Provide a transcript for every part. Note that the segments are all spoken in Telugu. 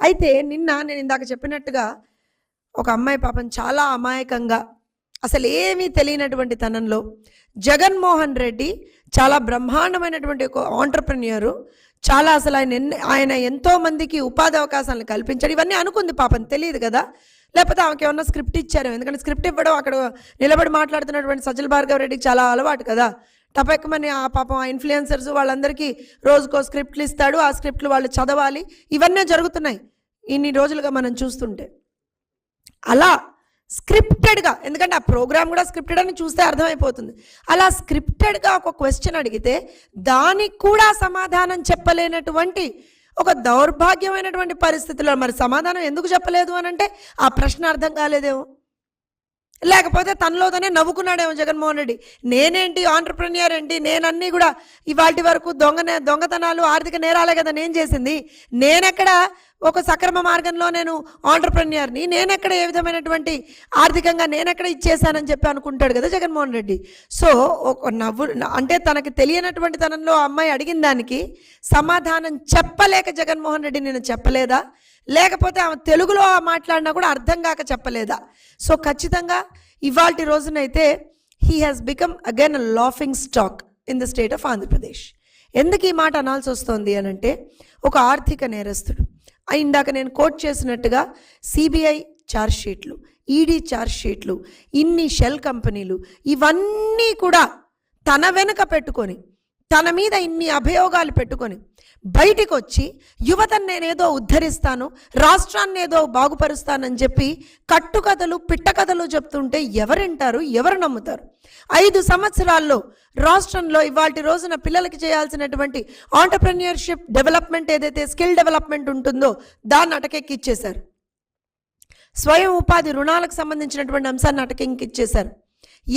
అయితే నిన్న నేను ఇందాక చెప్పినట్టుగా ఒక అమ్మాయి పాపం చాలా అమాయకంగా అసలు ఏమీ తెలియనటువంటి తనంలో జగన్మోహన్ రెడ్డి చాలా బ్రహ్మాండమైనటువంటి ఒక ఆంటర్ప్రెన్యూరు, చాలా అసలు ఆయన ఎంతో మందికి ఉపాధి అవకాశాలను కల్పించాడు. ఇవన్నీ అనుకుంది పాపం, తెలియదు కదా, లేకపోతే ఆమెకి ఏమన్నా స్క్రిప్ట్ ఇచ్చారు. ఎందుకంటే స్క్రిప్ట్ ఇవ్వడం అక్కడ నిలబడి మాట్లాడుతున్నటువంటి సజ్జల భార్గవ రెడ్డికి చాలా అలవాటు కదా. టపెక్కమని ఆ పాపం ఆ ఇన్ఫ్లుయెన్సర్స్ వాళ్ళందరికీ రోజుకో స్క్రిప్ట్లు ఇస్తాడు, ఆ స్క్రిప్ట్లు వాళ్ళు చదవాలి. ఇవన్నీ జరుగుతున్నాయి ఇన్ని రోజులుగా మనం చూస్తుంటే. అలా స్క్రిప్టెడ్గా, ఎందుకంటే ఆ ప్రోగ్రామ్ కూడా స్క్రిప్టెడ్ అని చూస్తే అర్థమైపోతుంది. అలా స్క్రిప్టెడ్గా ఒక క్వశ్చన్ అడిగితే దానికి కూడా సమాధానం చెప్పలేనటువంటి ఒక దౌర్భాగ్యమైనటువంటి పరిస్థితుల్లో మరి సమాధానం ఎందుకు చెప్పలేదు అని అంటే ఆ ప్రశ్న అర్థం కాలేదేమో, లేకపోతే తనలో తనే నవ్వుకున్నాడేమో జగన్మోహన్ రెడ్డి. నేనేంటి ఆంటర్ప్రెన్యూర్ ఏంటి, నేనన్నీ కూడా ఇవాటి వరకు దొంగతనాలు ఆర్థిక నేరాలే కదా నేను చేసింది, నేనెక్కడ ఒక సక్రమ మార్గంలో నేను ఆంటర్ప్రెన్యూర్ని, నేనెక్కడ ఏ విధమైనటువంటి ఆర్థికంగా నేనెక్కడ ఇచ్చేసానని చెప్పి అనుకుంటాడు కదా జగన్మోహన్ రెడ్డి. సో ఒక నవ్వు అంటే తనకి తెలియనటువంటి తనంలో అమ్మాయి అడిగిన దానికి సమాధానం చెప్పలేక జగన్మోహన్ రెడ్డి నేను చెప్పలేదా, లేకపోతే ఆమె తెలుగులో మాట్లాడినా కూడా అర్థం కాక చెప్పలేదా? సో ఖచ్చితంగా ఇవాల్టి రోజునైతే he has become again a laughing stock in the state of Andhra Pradesh. ఎందుకు ఈ మాట అనాల్సి వస్తుంది అని అంటే, ఒక ఆర్థిక నేరస్తుడు, ఇందాక నేను కోట్ చేసినట్టుగా సిబిఐ ఛార్జ్షీట్లు, ఈడీ ఛార్జ్షీట్లు, ఇన్ని షెల్ కంపెనీలు, ఇవన్నీ కూడా తన వెనుక పెట్టుకొని, తన మీద ఇన్ని అభియోగాలు పెట్టుకొని బయటికి వచ్చి యువతను నేనేదో ఉద్ధరిస్తాను, రాష్ట్రాన్ని ఏదో బాగుపరుస్తానని చెప్పి కట్టుకథలు పిట్టకథలు చెప్తుంటే ఎవరింటారు, ఎవరు నమ్ముతారు? 5 సంవత్సరాల్లో రాష్ట్రంలో ఇవాల్టి రోజున పిల్లలకి చేయాల్సినటువంటి ఆంటర్ప్రెన్యూర్షిప్ డెవలప్మెంట్ ఏదైతే స్కిల్ డెవలప్మెంట్ ఉంటుందో దాన్ని అటకెక్కిచ్చేశారు. స్వయం ఉపాధి రుణాలకు సంబంధించినటువంటి అంశాన్ని అటకెక్కిచ్చేశారు.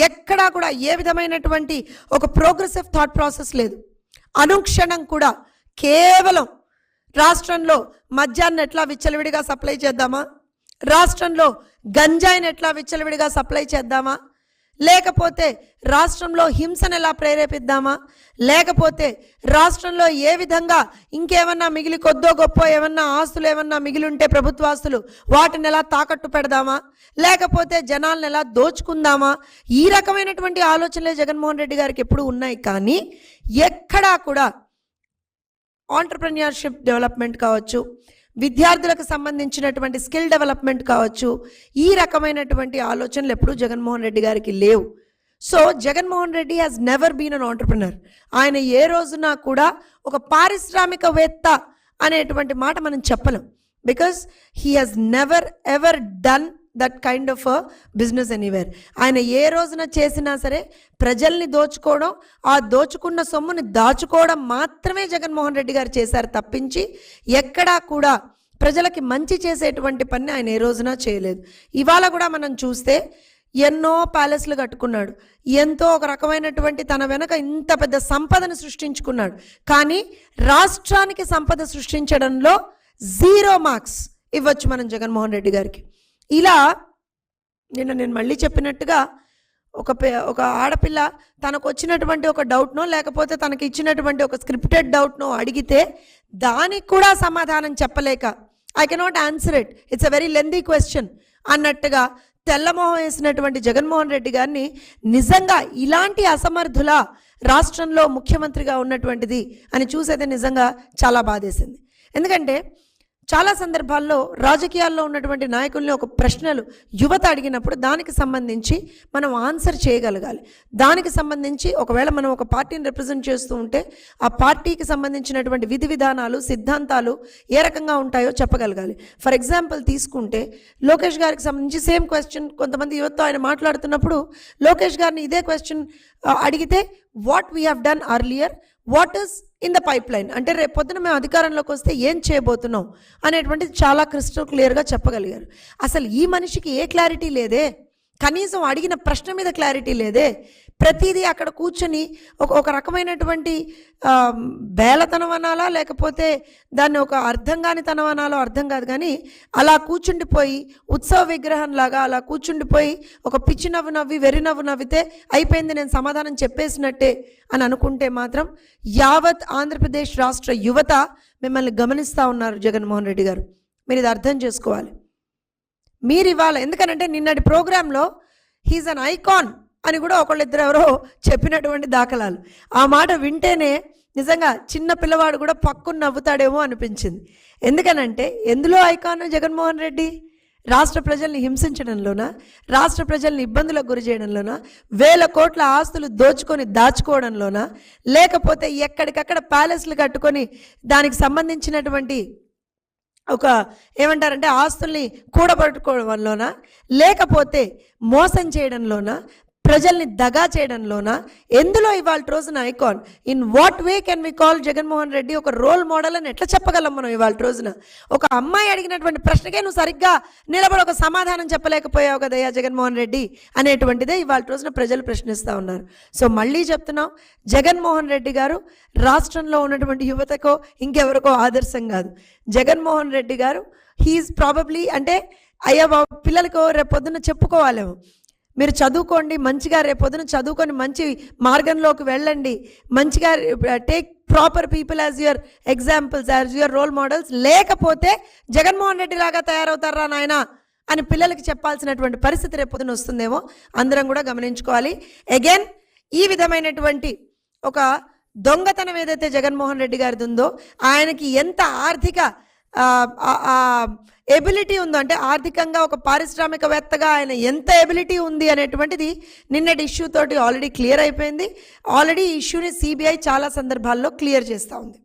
ఎక్కడా కూడా ఏ విధమైనటువంటి ఒక ప్రోగ్రెసివ్ థాట్ ప్రాసెస్ లేదు. అనుక్షణం కూడా కేవలం రాష్ట్రంలో మద్యాన్ని ఎట్లా విచ్చలవిడిగా సప్లై చేద్దామా, రాష్ట్రంలో గంజాయిని ఎట్లా విచ్చలవిడిగా సప్లై చేద్దామా, లేకపోతే రాష్ట్రంలో హింసను ఎలా ప్రేరేపిద్దామా, లేకపోతే రాష్ట్రంలో ఏ విధంగా ఇంకేమన్నా మిగిలి కొద్దో గొప్ప ఏమన్నా ఆస్తులు ఏమన్నా మిగిలి ఉంటే ప్రభుత్వ ఆస్తులు వాటిని ఎలా తాకట్టు పెడదామా, లేకపోతే జనాలను ఎలా దోచుకుందామా, ఈ రకమైనటువంటి ఆలోచనలే జగన్మోహన్ రెడ్డి గారికి ఎప్పుడు ఉన్నాయి. కానీ ఎక్కడా కూడా ఆంటర్ప్రెన్యూర్షిప్ డెవలప్మెంట్ కావచ్చు, విద్యార్థులకు సంబంధించినటువంటి స్కిల్ డెవలప్మెంట్ కావచ్చు, ఈ రకమైనటువంటి ఆలోచనలు ఎప్పుడూ జగన్మోహన్ రెడ్డి గారికి లేవు. So Jaganmohan Reddy has never been an entrepreneur. ఆయన ఏ రోజున కూడా ఒక పారిశ్రామికవేత్త అనేటువంటి మాట మనం చెప్పలేం. Because he has never ever done that kind of business anywhere. ఆయన ఏ రోజున చేసినా సరే ప్రజల్ని దోచుకోవడం, ఆ దోచుకున్న సొమ్ముని దాచుకోవడం మాత్రమే జగన్మోహన్ రెడ్డి గారు చేశారు తప్పించి ఎక్కడా కూడా ప్రజలకి మంచి చేసేటువంటి పని ఆయన ఏ రోజున చేయలేదు. ఇవాళ కూడా మనం చూస్తే ఎన్నో ప్యాలెస్లు కట్టుకున్నాడు, ఎంతో ఒక రకమైనటువంటి తన వెనక ఇంత పెద్ద సంపదను సృష్టించుకున్నాడు. కానీ రాష్ట్రానికి సంపద సృష్టించడంలో 0 మార్క్స్ ఇవ్వచ్చు మనం జగన్మోహన్ రెడ్డి గారికి. ఇలా నిన్న నేను మళ్ళీ చెప్పినట్టుగా ఒక ఆడపిల్ల తనకు వచ్చినటువంటి ఒక డౌట్నో లేకపోతే తనకి ఇచ్చినటువంటి ఒక స్క్రిప్టెడ్ డౌట్నో అడిగితే దానికి కూడా సమాధానం చెప్పలేక I cannot answer it, it's a very lengthy question అన్నట్టుగా తెల్లమోహం వేసినటువంటి జగన్మోహన్ రెడ్డి గారిని నిజంగా ఇలాంటి అసమర్థుల రాష్ట్రంలో ముఖ్యమంత్రిగా ఉన్నటువంటిది అని చూసేది నిజంగా చాలా బాధేసింది. ఎందుకంటే చాలా సందర్భాల్లో రాజకీయాల్లో ఉన్నటువంటి నాయకుల్ని ఒక ప్రశ్నలు యువత అడిగినప్పుడు దానికి సంబంధించి మనం ఆన్సర్ చేయగలగాలి. దానికి సంబంధించి ఒకవేళ మనం ఒక పార్టీని రిప్రజెంట్ చేస్తూ ఉంటే ఆ పార్టీకి సంబంధించినటువంటి విధి విధానాలు సిద్ధాంతాలు ఏ రకంగా ఉంటాయో చెప్పగలగాలి. ఫర్ ఎగ్జాంపుల్ తీసుకుంటే లోకేష్ గారికి సంబంధించి సేమ్ క్వశ్చన్ కొంతమంది యువతతో ఆయన మాట్లాడుతున్నప్పుడు లోకేష్ గారిని ఇదే క్వశ్చన్ అడిగితే what we have done earlier, what is in the pipe line, అంటే రేపు పొద్దున మేము అధికారంలోకి వస్తే ఏం చేయబోతున్నాం అనేటువంటిది చాలా క్రిస్టల్ క్లియర్గా చెప్పగలిగారు. అసలు ఈ మనిషికి ఏ క్లారిటీ లేదే, కనీసం అడిగిన ప్రశ్న మీద క్లారిటీ లేదే. ప్రతిదీ అక్కడ కూర్చొని ఒక రకమైనటువంటి బేలతనం అనాలా లేకపోతే దాన్ని ఒక అర్థం కాని తనం అనాలో అర్థం కాదు. కానీ అలా కూర్చుండిపోయి ఉత్సవ విగ్రహంలాగా అలా కూర్చుండిపోయి ఒక పిచ్చి నవ్వు నవ్వి వెర్రి నవ్వు నవ్వితే అయిపోయింది నేను సమాధానం చెప్పేసినట్టే అని అనుకుంటే మాత్రం యావత్ ఆంధ్రప్రదేశ్ రాష్ట్ర యువత మిమ్మల్ని గమనిస్తూ ఉన్నారు జగన్మోహన్ రెడ్డి గారు. మీరు ఇది అర్థం చేసుకోవాలి. మీరు ఇవాళ ఎందుకనంటే నిన్నటి ప్రోగ్రాంలో హీజ్ అన్ ఐకాన్ అని కూడా ఒకళ్ళిద్దరు ఎవరో చెప్పినటువంటి దాఖలాలు. ఆ మాట వింటేనే నిజంగా చిన్న పిల్లవాడు కూడా పక్కున నవ్వుతాడేమో అనిపించింది. ఎందుకనంటే ఎందులో ఐకాన్ జగన్మోహన్ రెడ్డి? రాష్ట్ర ప్రజల్ని హింసించడంలోనా, రాష్ట్ర ప్రజల్ని ఇబ్బందులకు గురి చేయడంలోనా, 1000 కోట్ల ఆస్తులు దోచుకొని దాచుకోవడంలోనా, లేకపోతే ఎక్కడికక్కడ ప్యాలెస్లు కట్టుకొని దానికి సంబంధించినటువంటి ఒక ఏమంటారంటే ఆస్తుల్ని కూడబట్టుకోవడంలోనా, లేకపోతే మోసం చేయడంలోనా, ప్రజల్ని దగా చేయడంలోనా, ఎందులో ఇవాళ రోజున icon? In what way can we call Jaganmohan Reddy ఒక రోల్ మోడల్ అని ఎట్లా చెప్పగలం మనం ఇవాళ రోజున? ఒక అమ్మాయి అడిగినటువంటి ప్రశ్నకే నువ్వు సరిగ్గా నిలబడి ఒక సమాధానం చెప్పలేకపోయావు కదయ్యా జగన్మోహన్ రెడ్డి అనేటువంటిదే ఇవాళ రోజున ప్రజలు ప్రశ్నిస్తూ ఉన్నారు. సో మళ్ళీ చెప్తున్నాం, జగన్మోహన్ రెడ్డి గారు రాష్ట్రంలో ఉన్నటువంటి యువతకో ఇంకెవరికో ఆదర్శం కాదు. జగన్మోహన్ రెడ్డి గారు హీఈస్ ప్రాబబ్లీ అంటే అయ్యా బాబు పిల్లలకో రేపొద్దున చెప్పుకోవాలేమో, మీరు చదువుకోండి, మంచిగా రేపొద్దున చదువుకొని మంచి మార్గంలోకి వెళ్ళండి, మంచిగా take proper people as your examples, as your role models, లేకపోతే జగన్మోహన్ రెడ్డి లాగా తయారవుతారా నాయన అని పిల్లలకి చెప్పాల్సినటువంటి పరిస్థితి రేపొద్దున వస్తుందేమో అందరం కూడా గమనించుకోవాలి. అగైన్ ఈ విధమైనటువంటి ఒక దొంగతనం ఏదైతే జగన్మోహన్ రెడ్డి గారిది ఉందో, ఆయనకి ఎంత ఆర్థిక ఎబిలిటీ ఉందో అంటే ఆర్థికంగా ఒక పారిశ్రామికవేత్తగా ఆయన ఎంత ఎబిలిటీ ఉంది అనేటువంటిది నిన్నటి ఇష్యూ తోటి ఆల్రెడీ క్లియర్ అయిపోయింది. ఆల్రెడీ ఈ ఇష్యూని సిబిఐ చాలా సందర్భాల్లో క్లియర్ చేస్తూ ఉంది.